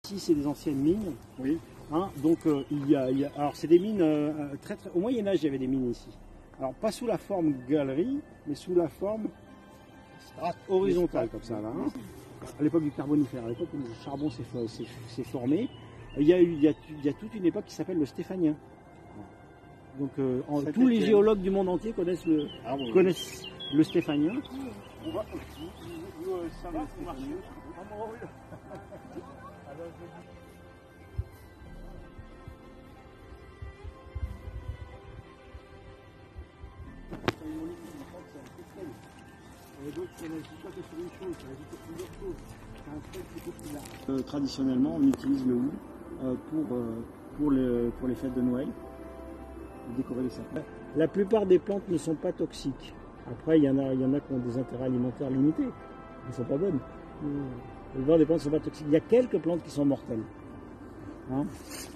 Ici, c'est des anciennes mines. Oui. Hein, donc, alors, c'est des mines au Moyen-Âge, il y avait des mines ici. Alors, pas sous la forme galerie, mais sous la forme horizontale, comme ça. Là, hein. À l'époque du Carbonifère, à l'époque où le charbon s'est formé, il y a toute une époque qui s'appelle le Stéphanien. Donc, tous les géologues du monde entier connaissent le Stéphanien. Ça va, vous marchez. Traditionnellement, on utilise le hou pour les fêtes de Noël, pour décorer les sapins. La plupart des plantes ne sont pas toxiques. Après, il y en a qui ont des intérêts alimentaires limités. Elles ne sont pas bonnes. La plupart des plantes ne sont pas toxiques. Il y a quelques plantes qui sont mortelles. Hein,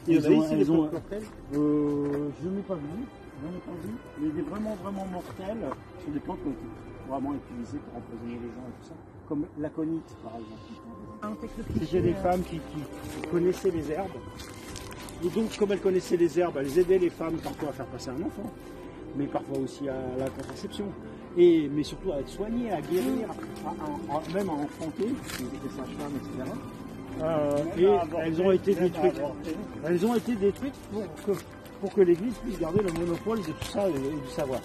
elles ont mortelles. Je n'ai pas vu. Mais des vraiment mortelles sont des plantes qu'on peut vraiment utiliser pour empoisonner les gens et tout ça. Comme l'aconite, par exemple. J'ai des femmes qui connaissaient les herbes. Et donc, comme elles connaissaient les herbes, elles aidaient les femmes parfois à faire passer un enfant, mais parfois aussi à la contraception. Mais surtout à être soignées, à guérir, même à enfanter, des sages-femmes, etc. Et elles ont été détruites. Elles ont été détruites pour que l'Église puisse garder le monopole de tout ça et du savoir.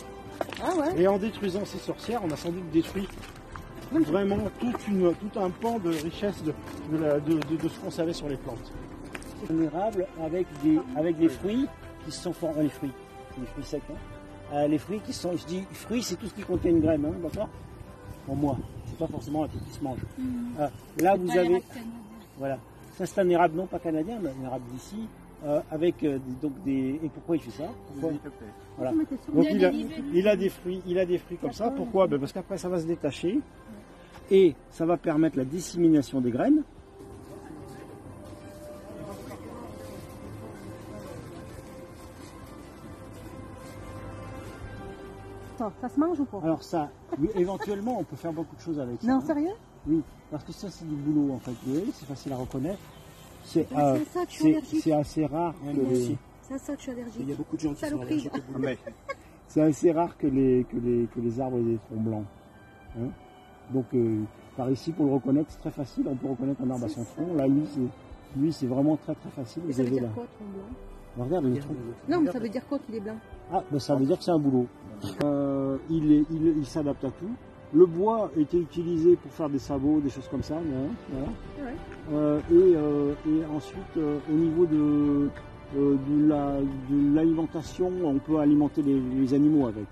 Ah ouais. Et en détruisant ces sorcières, on a sans doute détruit vraiment tout un pan de richesse de ce qu'on savait sur les plantes. C'est vulnérable avec des fruits qui se sont formés, les fruits secs. Hein. Les fruits qui sont, je dis fruits, c'est tout ce qui contient une graine, hein, d'accord? Pour moi, c'est pas forcément un truc qui se mange. Là, vous avez, voilà, ça c'est un érable non pas canadien, mais un érable d'ici. Avec et pourquoi il fait ça? Voilà. Donc il a des fruits comme ça. Pourquoi? Parce qu'après ça va se détacher et ça va permettre la dissémination des graines. Ça se mange ou pas? Alors ça, oui, éventuellement on peut faire beaucoup de choses avec ça. Non, sérieux? Oui, parce que ça c'est du boulot en fait. Vous voyez, c'est facile à reconnaître. C'est assez rare. Hein, c'est ça que je suis allergique. Il y a beaucoup de gens qui sont allergiques au boulot. C'est assez rare que les arbres aient des troncs blancs. Hein, donc par ici, pour le reconnaître, c'est très facile. On peut reconnaître un arbre à son tronc. Là, lui, c'est vraiment très facile. Et ça veut dire quoi, tronc blanc? Regarde les troncs. Non, mais ça veut dire quoi qu'il est blanc? Ah, ben ça veut dire que c'est un boulot. Il s'adapte à tout. Le bois était utilisé pour faire des sabots, des choses comme ça. Voilà. Et ensuite, au niveau de l'alimentation, on peut alimenter les animaux avec.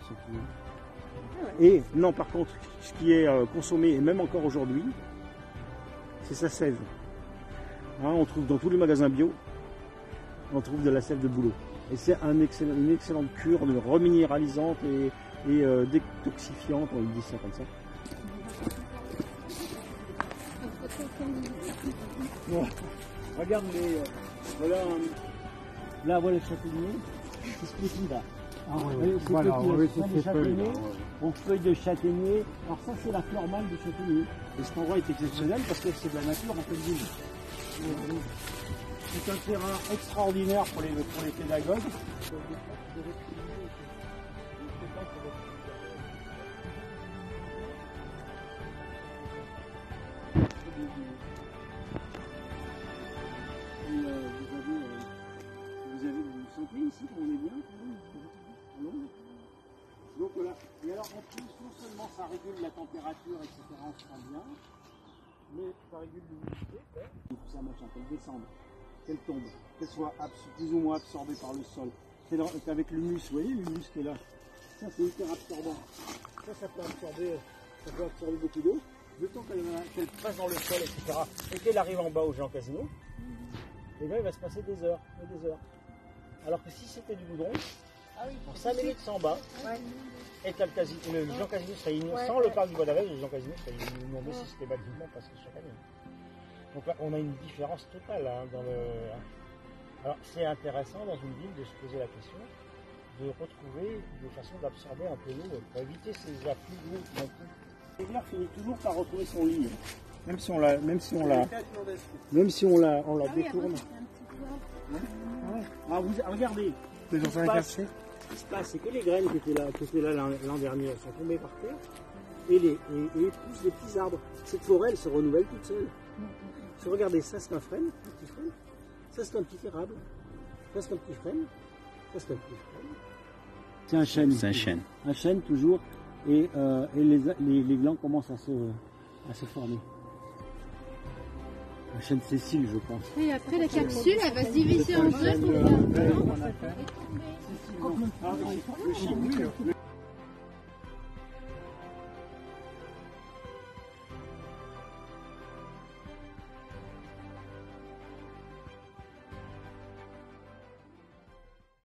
Et non, par contre, ce qui est consommé, et même encore aujourd'hui, c'est sa sève. Hein, on trouve dans tous les magasins bio, on trouve de la sève de bouleau. Et c'est une excellente cure reminéralisante et détoxifiante, on dit ça comme ça. Bon, regarde là voilà le châtaignier, c'est ce petit là. Ah, c'est châtaignier, feuilles de châtaignier. Alors ça c'est la fleur mâle du châtaignier. Et cet endroit est exceptionnel parce que c'est de la nature en pleine ville. C'est un terrain extraordinaire pour les pédagogues. Vous sentez ici qu'on est bien? Donc voilà. Et alors en plus, non seulement ça régule la température, etc., on se sent bien, mais ça régule l'humidité. Tout ça machin, qu'elle descende, qu'elle tombe, qu'elle soit plus ou moins absorbée par le sol. C'est avec l'humus, vous voyez l'humus qui est là. Ça c'est hyper absorbant. Ça peut absorber beaucoup d'eau. Le temps qu'elle passe dans le sol, etc. Et qu'elle arrive en bas au Jean Casino, et là il va se passer des heures et des heures. Alors que si c'était du goudron, en 5 minutes sans bas, et le Jean Casino serait inondé, sans le parc du Bois d'Arrêt, le Jean Casino serait inondé systématiquement parce que chaque année. Donc là, on a une différence totale. Hein, Alors c'est intéressant dans une ville de se poser la question de retrouver des façons d'absorber un peu l'eau pour éviter ces afflux d'eau. L'hiver finit toujours par retrouver son lit. Même si on la détourne. Ah, regardez. Ce qui se passe, c'est que les graines qui étaient là l'an dernier, elles sont tombées par terre et poussent des petits arbres. Cette forêt, elle se renouvelle toute seule. Si vous regardez, ça c'est un frêne, un petit frêne. Ça c'est un petit érable. Ça c'est un petit frêne. Ça c'est un petit frêne. C'est un chêne. C'est un chêne. Un chêne toujours. Et les glands commencent à se former. Un chêne sessile, je pense. Et après, la capsule, elle va se diviser en deux. Le